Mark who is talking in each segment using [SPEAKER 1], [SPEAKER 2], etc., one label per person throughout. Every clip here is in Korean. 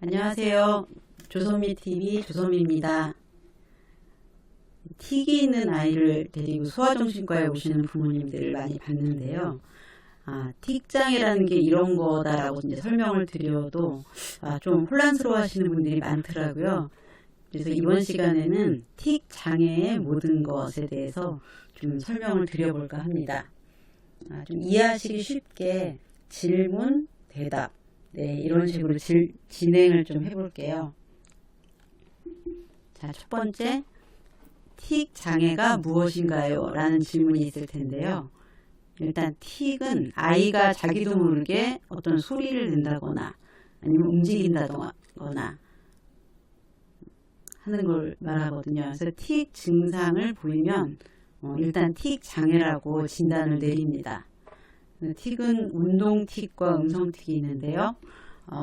[SPEAKER 1] 안녕하세요. 조선미TV 조선미입니다. 틱이 있는 아이를 데리고 소아정신과에 오시는 부모님들을 많이 봤는데요. 틱장애라는 게 이런 거다라고 이제 설명을 드려도 좀 혼란스러워 하시는 분들이 많더라고요. 그래서 이번 시간에는 틱 장애의 모든 것에 대해서 좀 설명을 드려볼까 합니다. 좀 이해하시기 쉽게 질문, 대답, 이런 식으로 진행을 좀 해볼게요. 자, 첫 번째, 틱 장애가 무엇인가요? 라는 질문이 있을 텐데요. 일단 틱은 아이가 자기도 모르게 어떤 소리를 낸다거나 아니면 움직인다거나 하는 걸 말하거든요. 그래서 틱 증상을 보이면 일단 틱 장애라고 진단을 내립니다. 틱은 운동 틱과 음성 틱이 있는데요.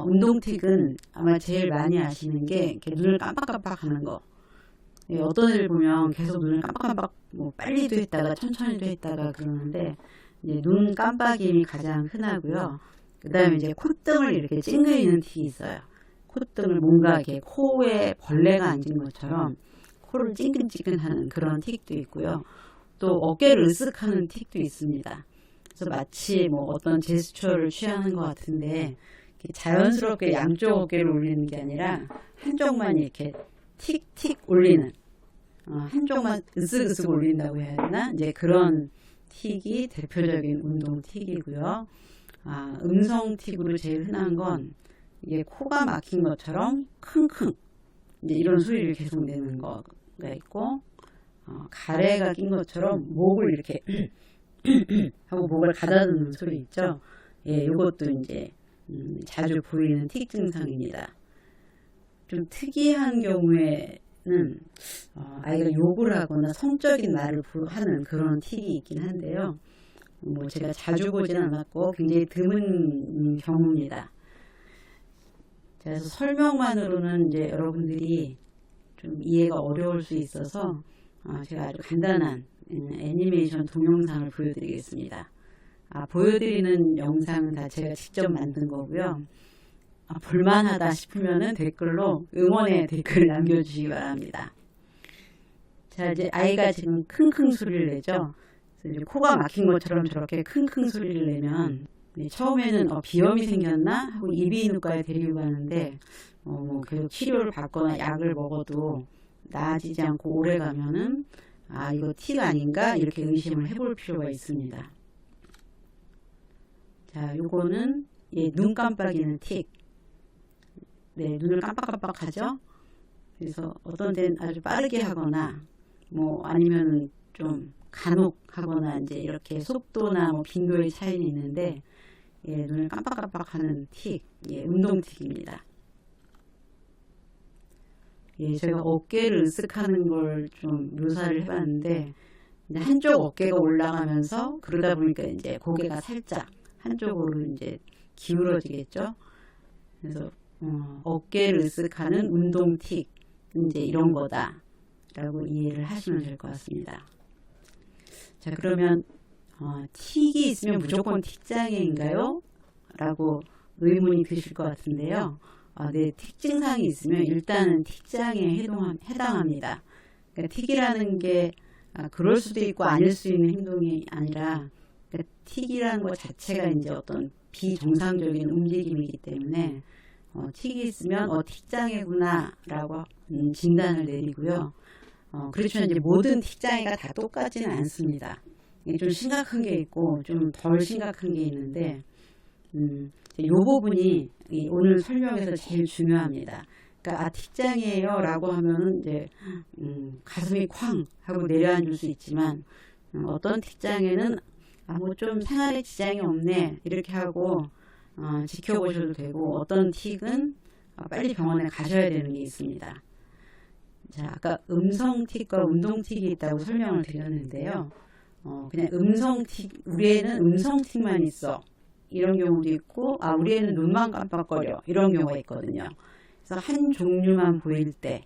[SPEAKER 1] 운동 틱은 아마 제일 많이 아시는 게 이렇게 눈을 깜빡깜빡 하는 거. 어떤 애를 보면 계속 눈을 깜빡깜빡 빨리도 했다가 천천히도 했다가 그러는데 이제 눈 깜빡임이 가장 흔하고요. 그 다음에 이제 콧등을 이렇게 찡그리는 틱이 있어요. 콧등을 뭔가 이렇게 코에 벌레가 앉은 것처럼 코를 찡근찡근하는 그런 틱도 있고요. 또 어깨를 으쓱하는 틱도 있습니다. 그래서 마치 어떤 제스처를 취하는 것 같은데 자연스럽게 양쪽 어깨를 올리는 게 아니라 한쪽만 이렇게 틱틱 올리는, 한쪽만 으쓱으쓱 올린다고 해야 되나? 이제 그런 틱이 대표적인 운동 틱이고요. 음성 틱으로 제일 흔한 건 이게 코가 막힌 것처럼 킁킁 이제 이런 소리를 계속 내는 거가 있고, 가래가 낀 것처럼 목을 이렇게 하고 목을 가다듬는 소리 있죠. 이것도 이제 자주 보이는 틱 증상입니다. 좀 특이한 경우에는 아이가 욕을 하거나 성적인 말을 하는 그런 틱이 있긴 한데요. 제가 자주 보진 않았고 굉장히 드문 경우입니다. 그래서 설명만으로는 이제 여러분들이 좀 이해가 어려울 수 있어서 제가 아주 간단한 애니메이션 동영상을 보여드리겠습니다. 보여드리는 영상은 다 제가 직접 만든 거고요. 볼만하다 싶으면은 댓글로 응원의 댓글 남겨주시기 바랍니다. 자, 이제 아이가 지금 킁킁 소리를 내죠. 그래서 이제 코가 막힌 것처럼 저렇게 킁킁 소리를 내면 처음에는 비염이 생겼나 하고 이비인후과에 데리고 가는데 계속 치료를 받거나 약을 먹어도 나아지지 않고 오래 가면은 이거 틱 아닌가 이렇게 의심을 해볼 필요가 있습니다. 자, 요거는 눈 깜빡이는 틱. 눈을 깜빡깜빡 하죠. 그래서 어떤 데는 아주 빠르게 하거나 아니면 좀 간혹 하거나 이제 이렇게 속도나 빈도의 차이는 있는데 눈을 깜빡깜빡 하는 틱, 운동 틱입니다. 제가 어깨를 으쓱하는 걸 좀 묘사를 해봤는데 한쪽 어깨가 올라가면서 그러다 보니까 이제 고개가 살짝 한쪽으로 이제 기울어지겠죠. 그래서 어깨를 으쓱하는 운동 틱, 이제 이런 거다라고 이해를 하시면 될 것 같습니다. 자, 그러면 틱이 있으면 무조건 틱장애인가요? 라고 의문이 드실 것 같은데요. 네, 틱 증상이 있으면 일단은 틱장애에 해당합니다. 그러니까 틱이라는 게 그럴 수도 있고 아닐 수 있는 행동이 아니라 그러니까 틱이라는 것 자체가 이제 어떤 비정상적인 움직임이기 때문에 틱이 있으면 틱장애구나 라고 진단을 내리고요. 그렇지만 이제 모든 틱장애가 다 똑같지는 않습니다. 좀 심각한 게 있고 좀 덜 심각한 게 있는데 이 부분이 오늘 설명에서 제일 중요합니다. 그러니까 틱장애예요 라고 하면은 이제 가슴이 쾅 하고 내려앉을 수 있지만 어떤 틱장애는 좀 생활에 지장이 없네 이렇게 하고 지켜보셔도 되고, 어떤 틱은 빨리 병원에 가셔야 되는 게 있습니다. 자, 아까 음성 틱과 운동 틱이 있다고 설명을 드렸는데요. 그냥 음성 틱, 우리 애는 음성 틱만 있어 이런 경우도 있고, 우리 애는 눈만 깜빡거려 이런 경우가 있거든요. 그래서 한 종류만 보일 때,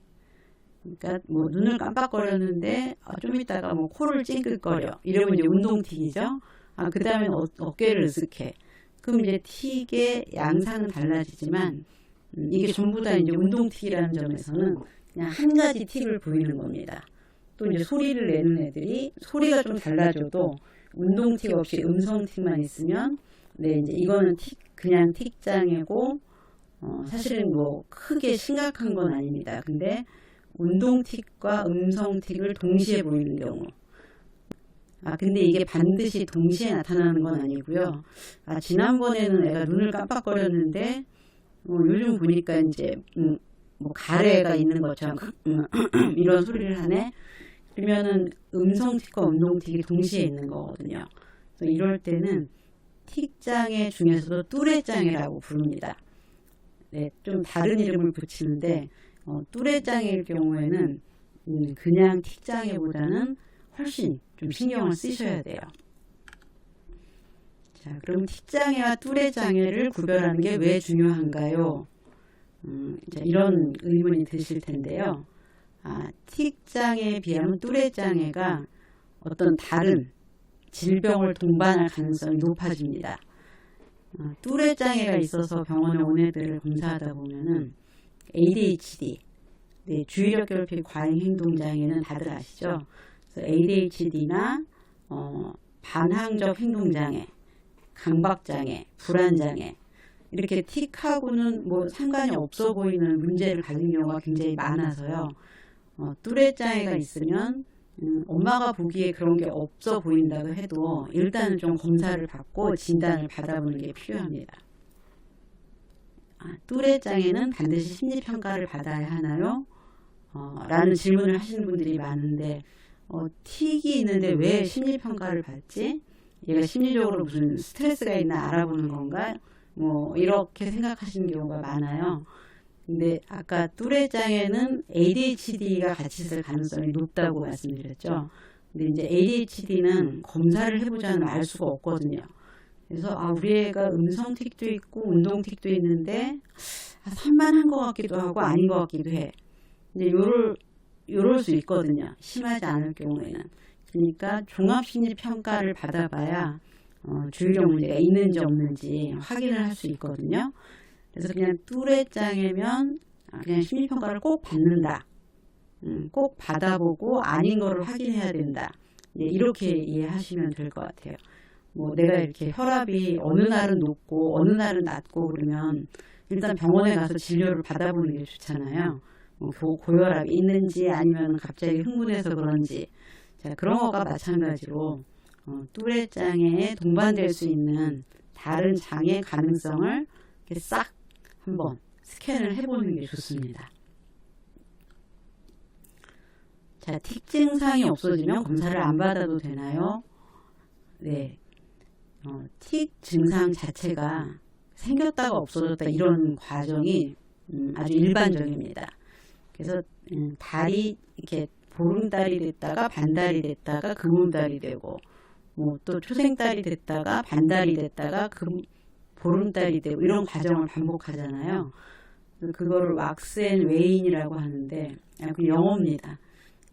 [SPEAKER 1] 그러니까 눈을 깜빡거렸는데 좀 있다가 코를 찡긋거려 이러면 이제 운동 틱이죠. 그 다음에 어깨를 으쓱해. 그럼 이제 틱의 양상은 달라지지만 이게 전부 다 이제 운동틱이라는 점에서는 그냥 한 가지 틱을 보이는 겁니다. 또 이제 소리를 내는 애들이 소리가 좀 달라져도 운동틱 없이 음성틱만 있으면 네, 이제 이거는 그냥 틱 장애고 사실은 뭐 크게 심각한 건 아닙니다. 근데 운동틱과 음성틱을 동시에 보이는 경우. 근데 이게 반드시 동시에 나타나는 건 아니고요. 지난번에는 애가 눈을 깜빡거렸는데, 요즘 보니까 이제, 뭐 가래가 있는 것처럼, 이런 소리를 하네? 그러면은 음성틱과 운동틱이 동시에 있는 거거든요. 그래서 이럴 때는 틱장애 중에서도 뚜레장애라고 부릅니다. 네, 좀 다른 이름을 붙이는데, 뚜레장애일 경우에는, 그냥 틱장애보다는 훨씬 좀 신경을 쓰셔야 돼요. 자, 그럼 틱장애와 뚜레장애를 구별하는 게 왜 중요한가요? 이런 의문이 드실 텐데요. 틱장애에 비하면 뚜레장애가 어떤 다른 질병을 동반할 가능성이 높아집니다. 뚜레장애가 있어서 병원에 온 애들을 검사하다 보면은 ADHD, 네, 주의력 결핍 과잉 행동 장애는 다들 아시죠? 그래서 ADHD나 반항적 행동 장애, 강박 장애, 불안 장애 이렇게 틱하고는 뭐 상관이 없어 보이는 문제를 가진 경우가 굉장히 많아서요. 뚜레 장애가 있으면 엄마가 보기에 그런 게 없어 보인다고 해도 일단은 좀 검사를 받고 진단을 받아보는 게 필요합니다. 뚜레 장애는 반드시 심리평가를 받아야 하나요? 라는 질문을 하시는 분들이 많은데 틱이 있는데 왜 심리평가를 받지? 얘가 심리적으로 무슨 스트레스가 있나 알아보는 건가? 뭐 이렇게 생각하시는 경우가 많아요. 근데 아까 뚜레장애는 ADHD가 같이 있을 가능성이 높다고 말씀드렸죠. 근데 이제 ADHD는 검사를 해보자면 알 수가 없거든요. 그래서 우리 애가 음성틱도 있고 운동틱도 있는데 산만한 것 같기도 하고 아닌 것 같기도 해. 이제 요럴 수 있거든요. 심하지 않을 경우에는. 그러니까 종합심리평가를 받아봐야 주의력 문제가 있는지 없는지 확인을 할 수 있거든요. 그래서 그냥 뚜레장애면 그냥 심리평가를 꼭 받는다. 꼭 받아보고 아닌 거를 확인해야 된다. 이렇게 이해하시면 될 것 같아요. 뭐 내가 이렇게 혈압이 어느 날은 높고 어느 날은 낮고 그러면 일단 병원에 가서 진료를 받아보는 게 좋잖아요. 고혈압이 있는지 아니면 갑자기 흥분해서 그런지. 자, 그런 거가 마찬가지로 뚜레장애에 동반될 수 있는 다른 장애 가능성을 이렇게 싹 한번 스캔을 해보는 게 좋습니다. 자, 틱 증상이 없어지면 검사를 안 받아도 되나요? 네. 틱 증상 자체가 생겼다가 없어졌다 이런 과정이 아주 일반적입니다. 그래서 달이 이렇게 보름달이 됐다가 반달이 됐다가 금음달이 되고 뭐 또 초생달이 됐다가 반달이 됐다가 보름달이 되고 이런 과정을 반복하잖아요. 그거를 왁스 앤 웨인이라고 하는데 그 영어입니다.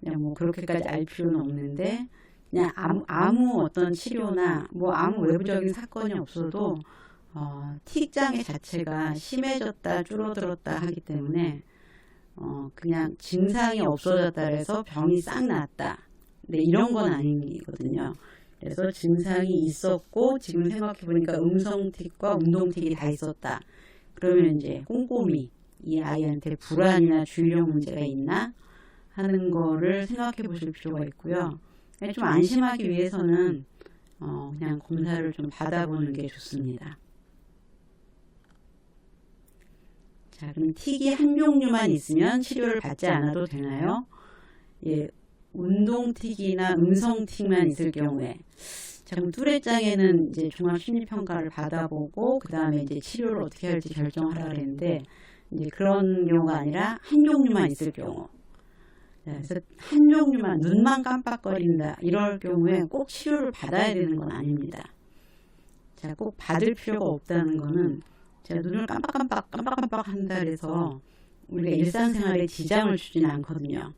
[SPEAKER 1] 그냥 뭐 그렇게까지 알 필요는 없는데 그냥 아무 어떤 치료나 뭐 아무 외부적인 사건이 없어도 틱장애 자체가 심해졌다 줄어들었다 하기 때문에 그냥 증상이 없어졌다 해서 병이 싹 났다. 네, 이런 건 아니거든요. 그래서 증상이 있었고 지금 생각해보니까 음성틱과 운동틱이 다 있었다. 그러면 이제 꼼꼼히 이 아이한테 불안이나 주의력 문제가 있나 하는 거를 생각해 보실 필요가 있고요. 좀 안심하기 위해서는 그냥 검사를 좀 받아보는 게 좋습니다. 자, 그럼 틱이 한 종류만 있으면 치료를 받지 않아도 되나요? 예, 운동틱이나 음성틱만 있을 경우에. 자, 그럼 뚜레장애는 이제 종합심리평가를 받아보고, 그 다음에 이제 치료를 어떻게 할지 결정하라 그랬는데, 이제 그런 경우가 아니라 한 종류만 있을 경우. 자, 그래서 한 종류만, 눈만 깜빡거린다. 이럴 경우에 꼭 치료를 받아야 되는 건 아닙니다. 자, 꼭 받을 필요가 없다는 거는, 제가 눈을 깜빡깜빡 한다 그래서 우리가 일상생활에 지장을 주지는 않거든요.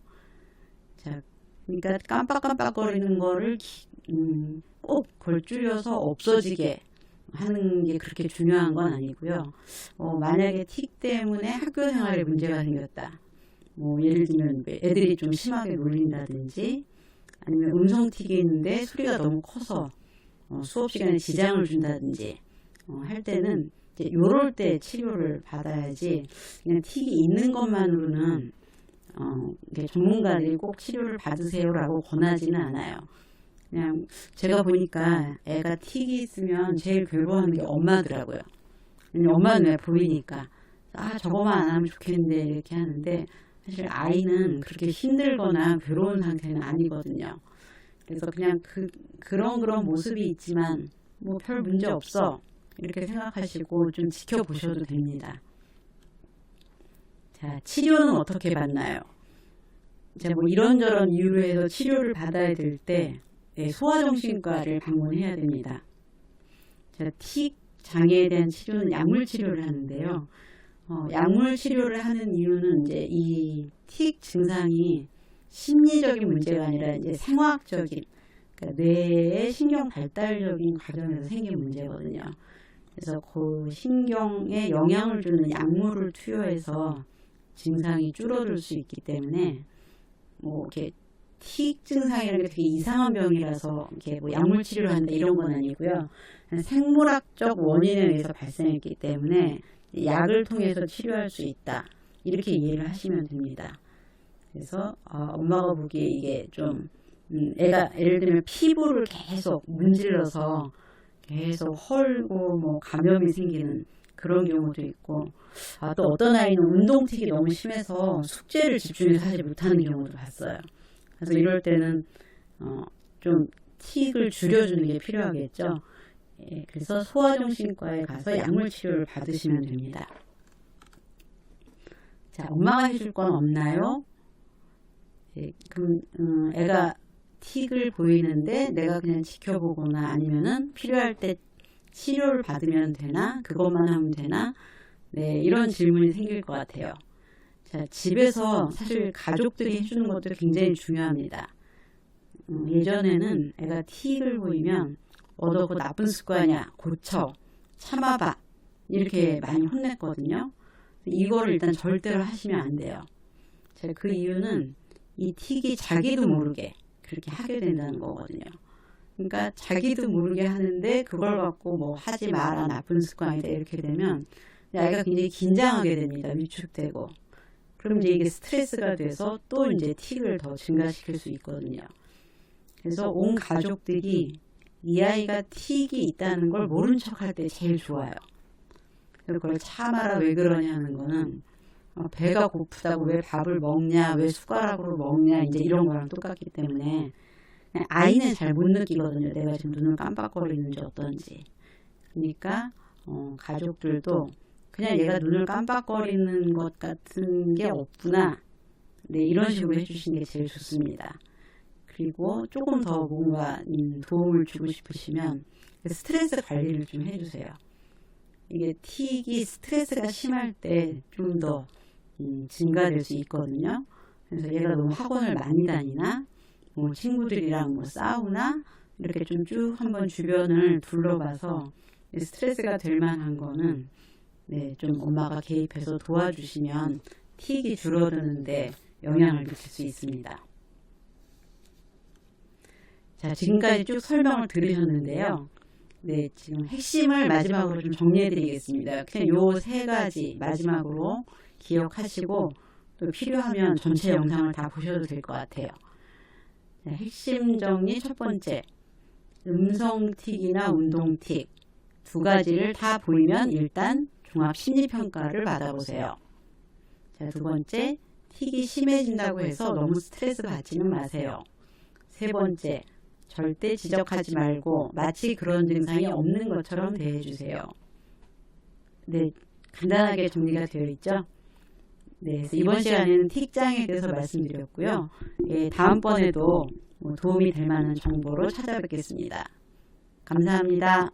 [SPEAKER 1] 자, 그러니까 깜빡깜빡거리는 거를 꼭 걸줄여서 없어지게 하는 게 그렇게 중요한 건 아니고요. 만약에 틱 때문에 학교 생활에 문제가 생겼다. 뭐 예를 들면 애들이 좀 심하게 놀린다든지 아니면 음성틱이 있는데 소리가 너무 커서 수업 시간에 지장을 준다든지 할 때는 이제 요럴 때 치료를 받아야지 그냥 틱이 있는 것만으로는 전문가들이 꼭 치료를 받으세요라고 권하지는 않아요. 그냥 제가 보니까 애가 틱이 있으면 제일 괴로워하는 게 엄마더라고요. 엄마는 왜 보이니까 저거만 안 하면 좋겠는데 이렇게 하는데 사실 아이는 그렇게 힘들거나 괴로운 상태는 아니거든요. 그래서 그냥 그런 모습이 있지만 뭐 별 문제 없어 이렇게 생각하시고 좀 지켜보셔도 됩니다. 자, 치료는 어떻게 받나요? 자, 뭐 이런저런 이유로 해서 치료를 받아야 될 때 소아정신과를 방문해야 됩니다. 자, 틱 장애에 대한 치료는 약물 치료를 하는데요. 약물 치료를 하는 이유는 이제 이 틱 증상이 심리적인 문제가 아니라 이제 생화학적인, 그러니까 뇌의 신경 발달적인 과정에서 생긴 문제거든요. 그래서 그 신경에 영향을 주는 약물을 투여해서 증상이 줄어들 수 있기 때문에 뭐 이렇게 틱 증상이라는 게 되게 이상한 병이라서 이렇게 뭐 약물 치료를 한다 이런 건 아니고요. 생물학적 원인에 의해서 발생했기 때문에 약을 통해서 치료할 수 있다. 이렇게 이해를 하시면 됩니다. 그래서 엄마가 보기에 이게 좀 애가 예를 들면 피부를 계속 문질러서 계속 헐고 뭐 감염이 생기는 그런 경우도 있고 또 어떤 아이는 운동틱이 너무 심해서 숙제를 집중해서 하지 못하는 경우도 봤어요. 그래서 이럴 때는 좀 틱을 줄여주는 게 필요하겠죠. 그래서 소아정신과에 가서 약물 치료를 받으시면 됩니다. 자, 엄마가 해줄 건 없나요? 그럼 애가 틱을 보이는데 내가 그냥 지켜보거나 아니면은 필요할 때 치료를 받으면 되나? 그것만 하면 되나? 네, 이런 질문이 생길 것 같아요. 자, 집에서 사실 가족들이 해주는 것도 굉장히 중요합니다. 예전에는 애가 틱을 보이면 그 나쁜 습관이야, 고쳐, 참아봐 이렇게 많이 혼냈거든요. 이거를 일단 절대로 하시면 안 돼요. 자, 그 이유는 이 틱이 자기도 모르게 그렇게 하게 된다는 거거든요. 그러니까 자기도 모르게 하는데 그걸 갖고 뭐 하지 마라, 나쁜 습관이다 이렇게 되면 아이가 굉장히 긴장하게 됩니다. 위축되고. 그럼 이제 이게 스트레스가 돼서 또 이제 틱을 더 증가시킬 수 있거든요. 그래서 온 가족들이 이 아이가 틱이 있다는 걸 모른 척 할 때 제일 좋아요. 그걸 참아라 왜 그러냐 하는 거는 배가 고프다고 왜 밥을 먹냐, 왜 숟가락으로 먹냐 이제 이런 거랑 똑같기 때문에 아이는 잘 못 느끼거든요. 내가 지금 눈을 깜빡거리는지 어떤지. 그러니까 가족들도 그냥 얘가 눈을 깜빡거리는 것 같은 게 없구나. 네, 이런 식으로 해주시는 게 제일 좋습니다. 그리고 조금 더 뭔가 도움을 주고 싶으시면 스트레스 관리를 좀 해주세요. 이게 틱이 스트레스가 심할 때 좀 더 증가될 수 있거든요. 그래서 얘가 너무 학원을 많이 다니나 뭐 친구들이랑 뭐 싸우나 이렇게 좀 쭉 한번 주변을 둘러봐서 스트레스가 될 만한 거는 네, 좀 엄마가 개입해서 도와주시면 틱이 줄어드는데 영향을 미칠 수 있습니다. 자, 지금까지 쭉 설명을 들으셨는데요. 네, 지금 핵심을 마지막으로 좀 정리해 드리겠습니다. 그냥 요 세 가지 마지막으로 기억하시고 또 필요하면 전체 영상을 다 보셔도 될 것 같아요. 네, 핵심 정리 첫 번째, 음성틱이나 운동틱 두 가지를 다 보이면 일단 종합심리평가를 받아보세요. 자, 두 번째, 틱이 심해진다고 해서 너무 스트레스 받지는 마세요. 세 번째, 절대 지적하지 말고 마치 그런 증상이 없는 것처럼 대해주세요. 네, 간단하게 정리가 되어 있죠? 네, 그래서 이번 시간에는 틱장에 대해서 말씀드렸고요. 예, 다음번에도 도움이 될 만한 정보로 찾아뵙겠습니다. 감사합니다.